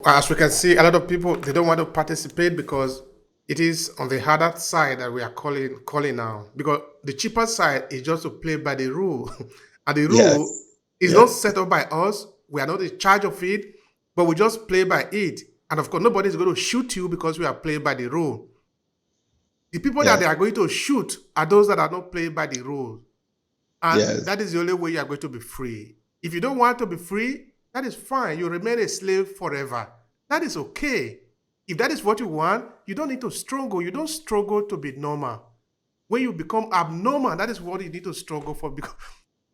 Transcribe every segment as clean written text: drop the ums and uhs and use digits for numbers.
As we can see, a lot of people they don't want to participate because it is on the harder side that we are calling now. Because the cheaper side is just to play by the rule, and the rule Yes, is not yes, set up by us. We are not in charge of it, but we just play by it. And of course, nobody is going to shoot you because we are playing by the rule. The people that they yes, are going to shoot are those that are not playing by the rule, and yes, that is the only way you are going to be free. If you don't want to be free, that is fine. You remain a slave forever. That is okay. If that is what you want, you don't need to struggle. You don't struggle to be normal. When you become abnormal, that is what you need to struggle for. Because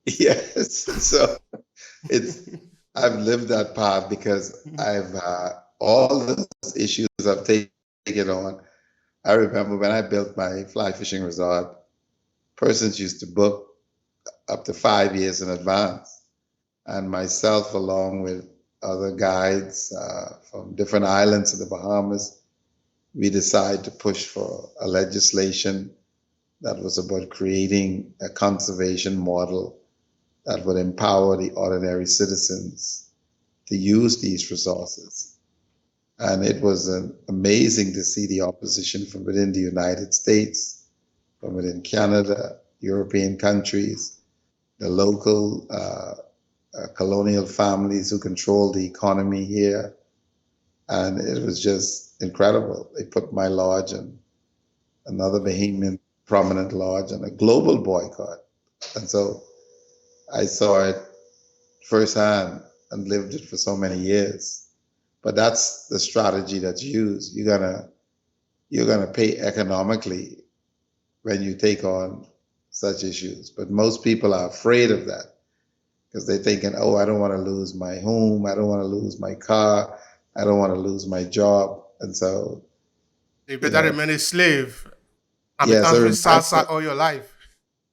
yes. So it's I've lived that path because I've all those issues I've taken on. I remember when I built my fly fishing resort, persons used to book up to 5 years in advance, and myself, along with other guides from different islands of the Bahamas, we decided to push for a legislation that was about creating a conservation model that would empower the ordinary citizens to use these resources. And it was amazing to see the opposition from within the United States, from within Canada, European countries, the local colonial families who control the economy here. And it was just incredible. They put my lodge and another Bahamian prominent lodge on a global boycott. And so I saw it firsthand and lived it for so many years. But that's the strategy that's used. You're gonna pay economically when you take on such issues. But most people are afraid of that because they're thinking, oh, I don't want to lose my home, I don't want to lose my car, I don't want to lose my job. And so, you you better know, remain a slave and be yes, I dancing remember salsa all your life.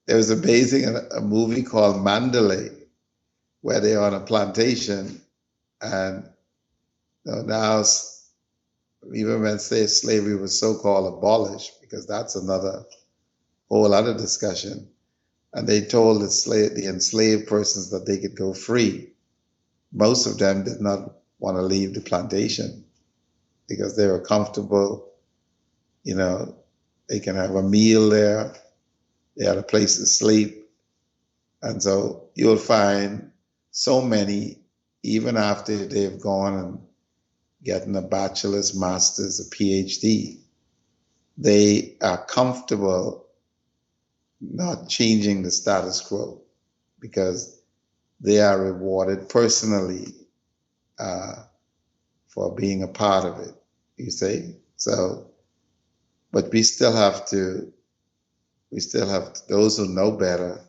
there was amazing a movie called Mandalay where they're on a plantation and now even when say slavery was so-called abolished, because that's another whole other discussion. And they told the enslaved persons that they could go free. Most of them did not want to leave the plantation because they were comfortable. You know, they can have a meal there. They had a place to sleep. And so you'll find so many, even after they've gone and gotten a bachelor's, master's, a PhD, they are comfortable not changing the status quo because they are rewarded personally uh, for being a part of it, you see? So, but those who know better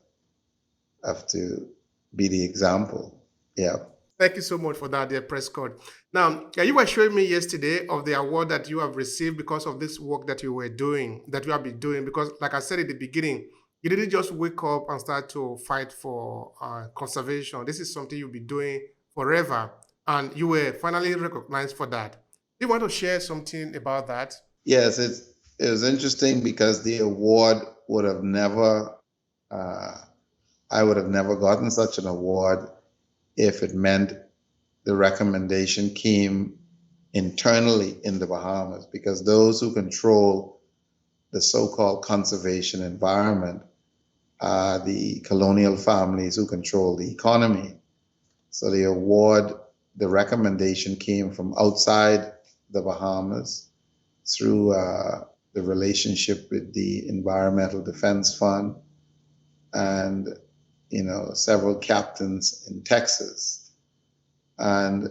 have to be the example. Yeah. Thank you so much for that, dear Prescott. Now, yeah, you were showing me yesterday of the award that you have received because of this work that you were doing, that you have been doing. Because, like I said at the beginning, you didn't just wake up and start to fight for conservation. This is something you'll be doing forever, and you were finally recognized for that. Do you want to share something about that? Yes, it was interesting because the award would have never, uh, I would have never gotten such an award if it meant the recommendation came internally in the Bahamas, because those who control the so-called conservation environment are the colonial families who control the economy. So the recommendation came from outside the Bahamas through the relationship with the Environmental Defense Fund and several captains in Texas. And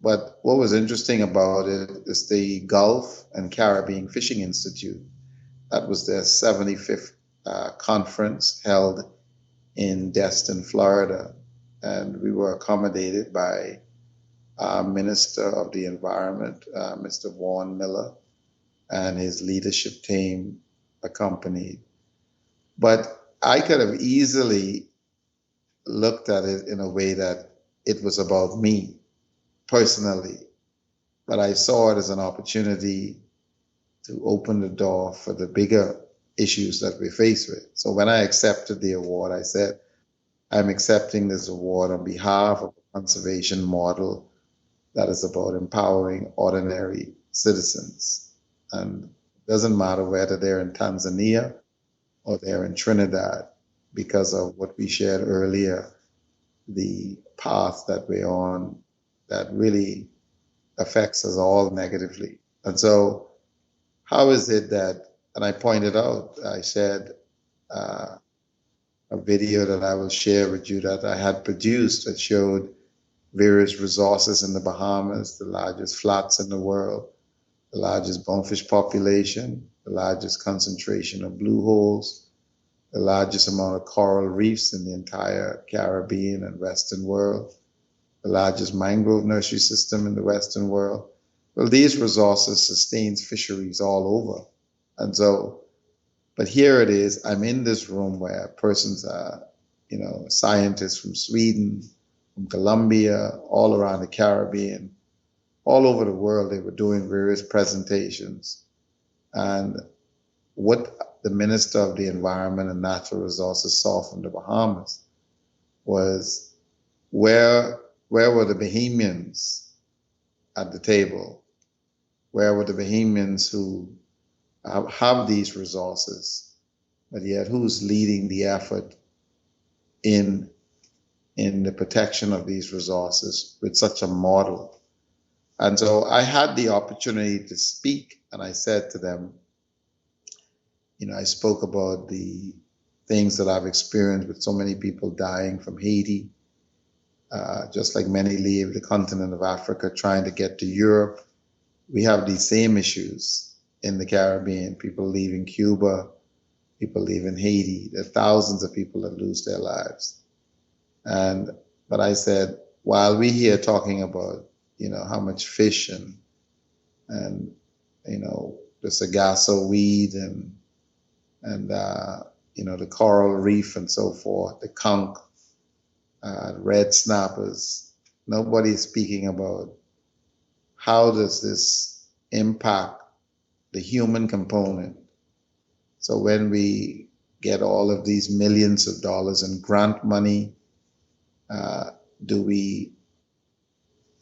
but what was interesting about it is the Gulf and Caribbean Fishing Institute. That was their 75th conference held in Destin, Florida. And we were accommodated by Minister of the Environment, Mr. Vaughn Miller, and his leadership team accompanied. But I could have easily looked at it in a way that it was about me personally, but I saw it as an opportunity to open the door for the bigger issues that we face with. So when I accepted the award, I said, I'm accepting this award on behalf of a conservation model that is about empowering ordinary citizens. And it doesn't matter whether they're in Tanzania or they're in Trinidad, because of what we shared earlier, the path that we're on that really affects us all negatively. And so, how is it that, and I pointed out, I said, a video that I will share with you that I had produced that showed various resources in the Bahamas, the largest flats in the world, the largest bonefish population, the largest concentration of blue holes, the largest amount of coral reefs in the entire Caribbean and Western world, the largest mangrove nursery system in the Western world. Well, these resources sustains fisheries all over. And so, but here it is, I'm in this room where persons are, scientists from Sweden, from Colombia, all around the Caribbean, all over the world, they were doing various presentations. And what the Minister of the Environment and Natural Resources saw from the Bahamas was where were the Bahamians at the table? Where were the Bahamians who have these resources, but yet who's leading the effort in the protection of these resources with such a model? And so I had the opportunity to speak, and I said to them, I spoke about the things that I've experienced with so many people dying from Haiti, just like many leave the continent of Africa trying to get to Europe. We have these same issues in the Caribbean, people leaving Cuba, people leaving Haiti. There are thousands of people that lose their lives. But I said, while we here talking about, how much fish and the sagasso weed and the coral reef and so forth, the conch, red snappers, nobody's speaking about how does this impact the human component. So when we get all of these millions of dollars in grant money, do we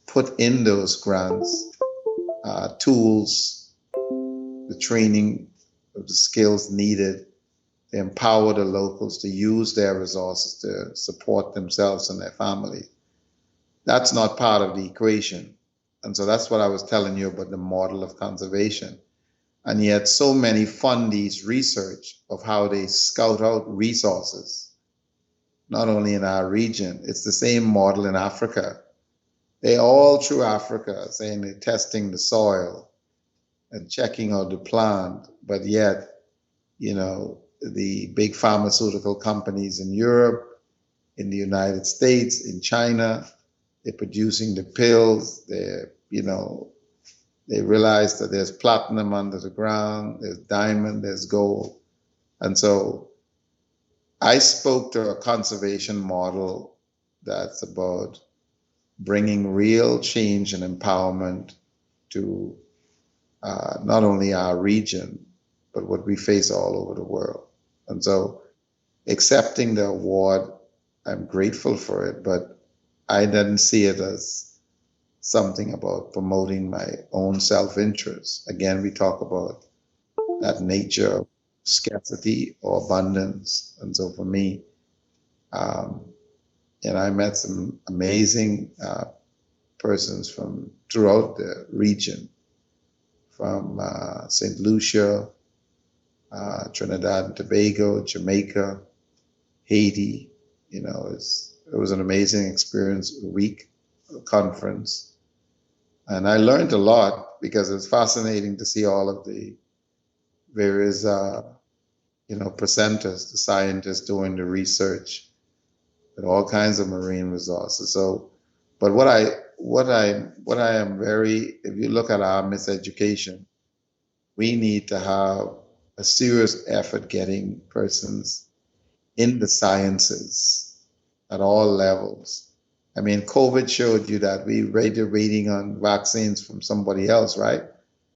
put in those grants tools, the training of the skills needed to empower the locals to use their resources to support themselves and their family? That's not part of the equation. And so that's what I was telling you about the model of conservation. And yet so many fund these research of how they scout out resources, not only in our region, it's the same model in Africa. They all through Africa saying they're testing the soil and checking out the plant, but yet, the big pharmaceutical companies in Europe, in the United States, in China, they're producing the pills. They realize that there's platinum under the ground, there's diamond, there's gold. And so I spoke to a conservation model that's about bringing real change and empowerment to not only our region, but what we face all over the world. And so accepting the award, I'm grateful for it, but I didn't see it as something about promoting my own self-interest. Again, we talk about that nature of scarcity or abundance. And so for me, I met some amazing persons from throughout the region, from St. Lucia, Trinidad and Tobago, Jamaica, Haiti. It was an amazing experience, a week conference. And I learned a lot because it was fascinating to see all of the various, presenters, the scientists doing the research with all kinds of marine resources. So, but what I am very, if you look at our miseducation, we need to have a serious effort getting persons in the sciences at all levels. I mean, COVID showed you that we rated reading on vaccines from somebody else, right?